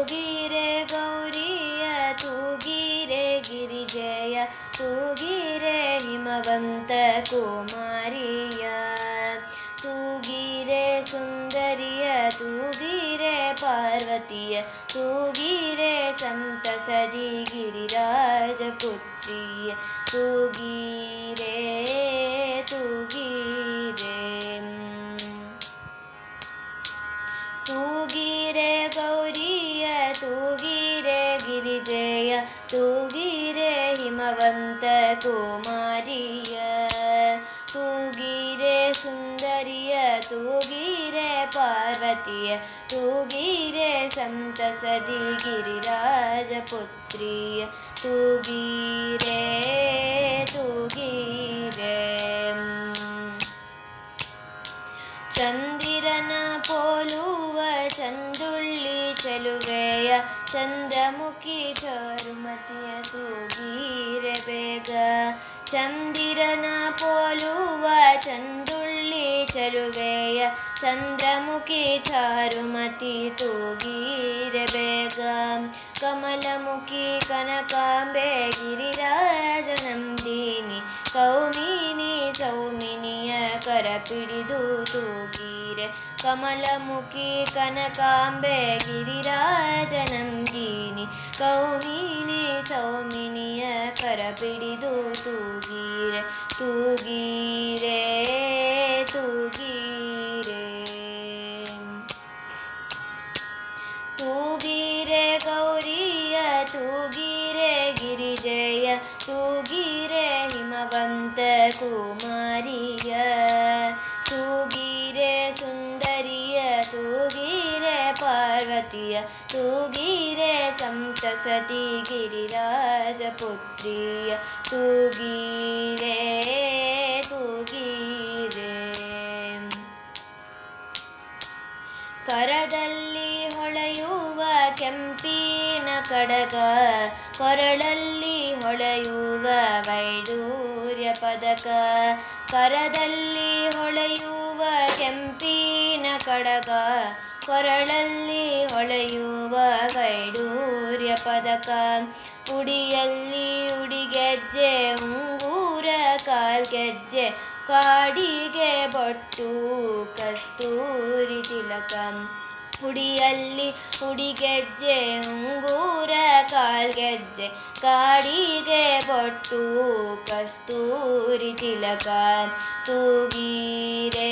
ತೂಗಿರೆ ಗೌರಿಯ ತೂಗಿರೆ ಗಿರಿಜೆಯ ತೂಗಿರೆ ಹಿಮವಂತ ಕುಮಾರಿಯ ತೂಗಿರೆ ಸುಂದರಿಯ ತೂಗಿರೆ ಪಾರ್ವತಿಯ ತೂಗಿರೆ ಸಂತಸದಿ ಗಿರಿರಾಜ ಪುತ್ರಿಯ ತೂಗಿರೆ ತೂಗಿರೆ ತೂಗಿರೆ ಗೌರಿಯ ತೂಗಿರೆ ಗಿರಿಜೆಯ ತೂಗಿರೆ ಹಿಮವಂತ ಕುಮಾರಿಯ ತೂಗಿರೆ ಸುಂದರಿಯ ತೂಗಿರೆ ಪಾರ್ವತಿಯ ತೂಗಿರೆ ಸಂತಸದಿ ಗಿರಿರಾಜ ಪುತ್ರಿಯ ತೂಗಿರೆ ತೂಗಿರೆ ಚಂದಿರನ ಪೋಲುವ ಚಂದುಳ್ಳಿ ಚೆಲುವೆಯ ಚಂದ್ರಮುಖಿ ಚಾರುಮತಿಯ ತೂಗಿರೆ ಬೇಗ ಚಂದಿರನ ಪೋಲುವ ಚಂದುಳ್ಳಿ ಚೆಲುವೆಯ ಚಂದ್ರಮುಖಿ ಚಾರುಮತಿ ತೂಗಿರೆ ಬೇಗ ಕಮಲಮುಖಿ ಕನಕಾಂಬೆ ಗಿರಿರಾಜ ನಂದಿನಿ ಕೌಮಿನಿ ಸೌಮಿನಿಯ ಕರಪಿಡಿದು ತೂಗಿರೆ ಕಮಲಮುಖಿ ಕನಕಾಂಬೆ ಗಿರಿರಾಜ ನಂದಿನಿ ಕೌಮಿನಿ ಸೌಮಿನಿಯ ಕರಪಿಡಿದು ತೂಗಿರೆ ತೂಗಿರೆ ತೂಗಿರೆ ತೂಗಿರೆ ಗೌರಿಯ ತೂಗಿರೆ ಗಿರಿಜೆಯ ತೂಗಿರೆ ಹಿಮವಂತ ಕುಮಾರಿಯ ತೂಗಿರೆ ಸುಂದರಿಯ ತೂಗಿರೆ ಪಾರ್ವತಿಯ ತೂಗಿರೆ ಸಂತಸತಿ ಗಿರಿರಾಜ ಪುತ್ರಿಯ ತೂಗಿರೆ ತೂಗಿರೆ ಕರದಲ್ಲಿ ಹೊಳೆಯುವ ಕೆಂಪಿನ ಕಡಗ ಕೊರಳಲ್ಲಿ ಹೊಳೆಯುವ ವೈಡೂರ್ಯ ಪದಕ ಕರದಲ್ಲಿ ಹೊಳೆಯುವ ಕೆಂಪಿನ ಕಡಗ ಕೊರಳಲ್ಲಿ ಹೊಳೆಯುವ ವೈಡೂರ್ಯ ಪದಕ ಉಡಿಯಲ್ಲಿ ಉಡಿಗೆಜ್ಜೆ ಉಂಗೂರ ಕಾಲ್ಗೆಜ್ಜೆ ಕಾಡಿಗೆ ಬೊಟ್ಟು ಕಸ್ತೂರಿ ತಿಲಕ ಉಡಿಯಲ್ಲಿ ಉಡಿಗೆಜ್ಜೆ ಉಂಗೂರ ಕಾಲ್ಗೆಜ್ಜೆ ಕಾಡಿಗೆ ಬೊಟ್ಟು ಕಸ್ತೂರಿ ತಿಲಕ ತೂಗಿರೆ